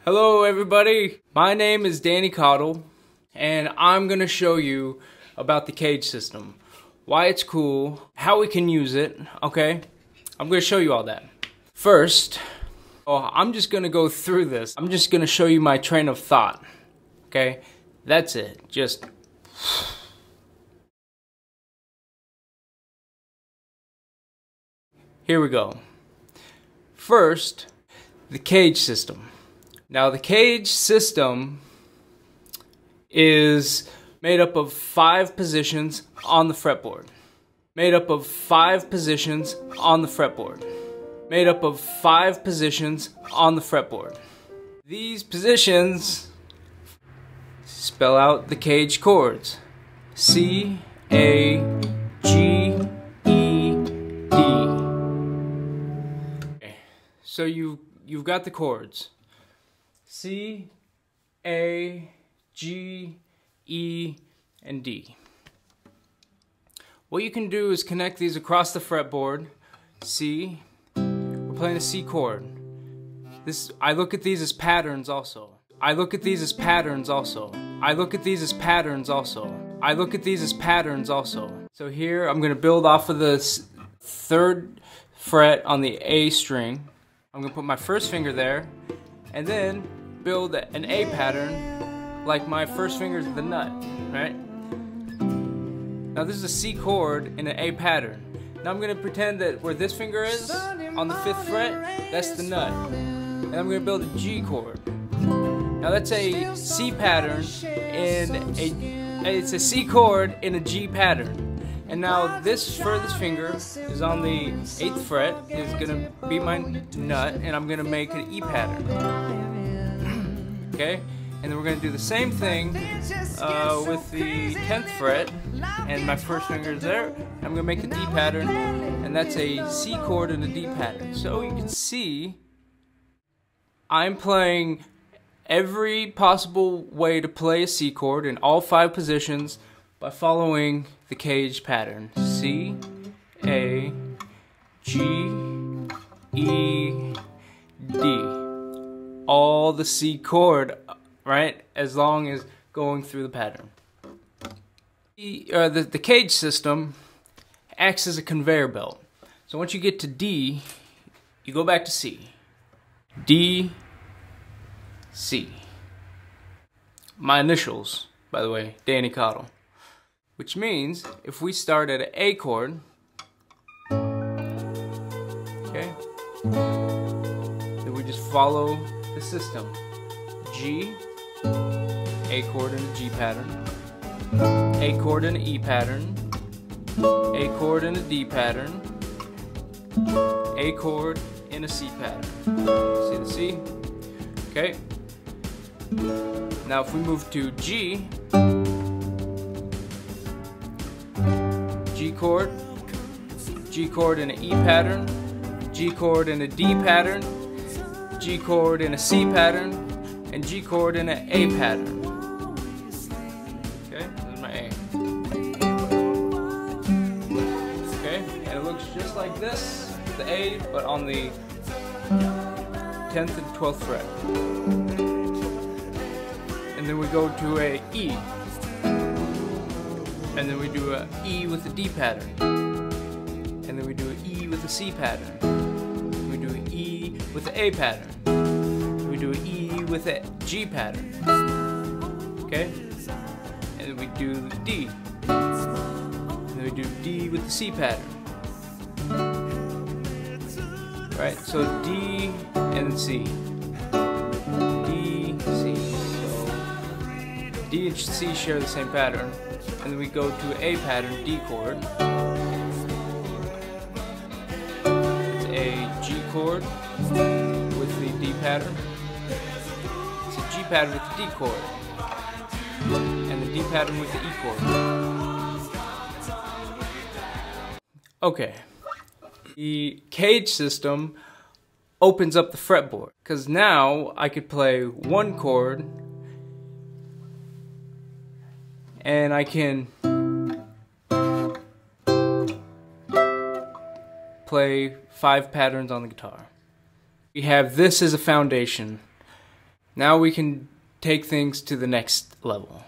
Hello everybody, my name is Caudle, and I'm going to show you about the CAGED system. Why it's cool, how we can use it, okay? I'm going to show you all that. First, I'm just going to go through this. I'm just going to show you my train of thought, okay? That's it, just... Here we go. First, the CAGED system. Now the CAGED system is made up of 5 positions on the fretboard. Made up of 5 positions on the fretboard. Made up of 5 positions on the fretboard. These positions spell out the CAGED chords. C, A, G, E, D. Okay. So you've got the chords. C, A, G, E, and D. What you can do is connect these across the fretboard. C, we're playing a C chord. I look at these as patterns also. I look at these as patterns also. I look at these as patterns also. I look at these as patterns also. So here I'm going to build off of the 3rd fret on the A string. I'm going to put my first finger there, and then build an A pattern like my first finger is the nut, right? Now this is a C chord in an A pattern. Now I'm going to pretend that where this finger is, on the 5th fret, that's the nut. And I'm going to build a G chord. Now that's a C pattern it's a C chord in a G pattern. And now this furthest finger is on the 8th fret, is going to be my nut, and I'm going to make an E pattern. Okay? And then we're going to do the same thing with the 10th fret, and my first finger is there. I'm going to make a D pattern, and that's a C chord and a D pattern. So you can see I'm playing every possible way to play a C chord in all 5 positions by following the CAGED pattern. C, A, G, E, D. All the C chord, right? As long as going through the pattern. The CAGED system acts as a conveyor belt. So once you get to D, you go back to C. D, C. My initials, by the way, Caudle. Which means if we start at an A chord, okay, then we just follow the system. G, A chord in a G pattern, A chord in an E pattern, A chord in a D pattern, A chord in a C pattern. See the C? Okay. Now if we move to G, G chord in an E pattern, G chord in a D pattern, G chord in a C pattern, and G chord in an A pattern. Okay, this is my A. Okay, and it looks just like this, the A, but on the 10th and 12th fret. And then we go to a E. And then we do a E with a D pattern. And then we do an E with a C pattern. We do an E with the A pattern. We do an E with a G pattern. Okay? And then we do the D. And then we do D with the C pattern. Right? So D and C. D, C. So D and C share the same pattern. And then we go to A pattern, D chord. It's a G chord with the D pattern. It's a G pattern with the D chord. And the D pattern with the E chord. Okay. The CAGED system opens up the fretboard, because now I could play one chord and I can play 5 patterns on the guitar. We have this as a foundation. Now we can take things to the next level.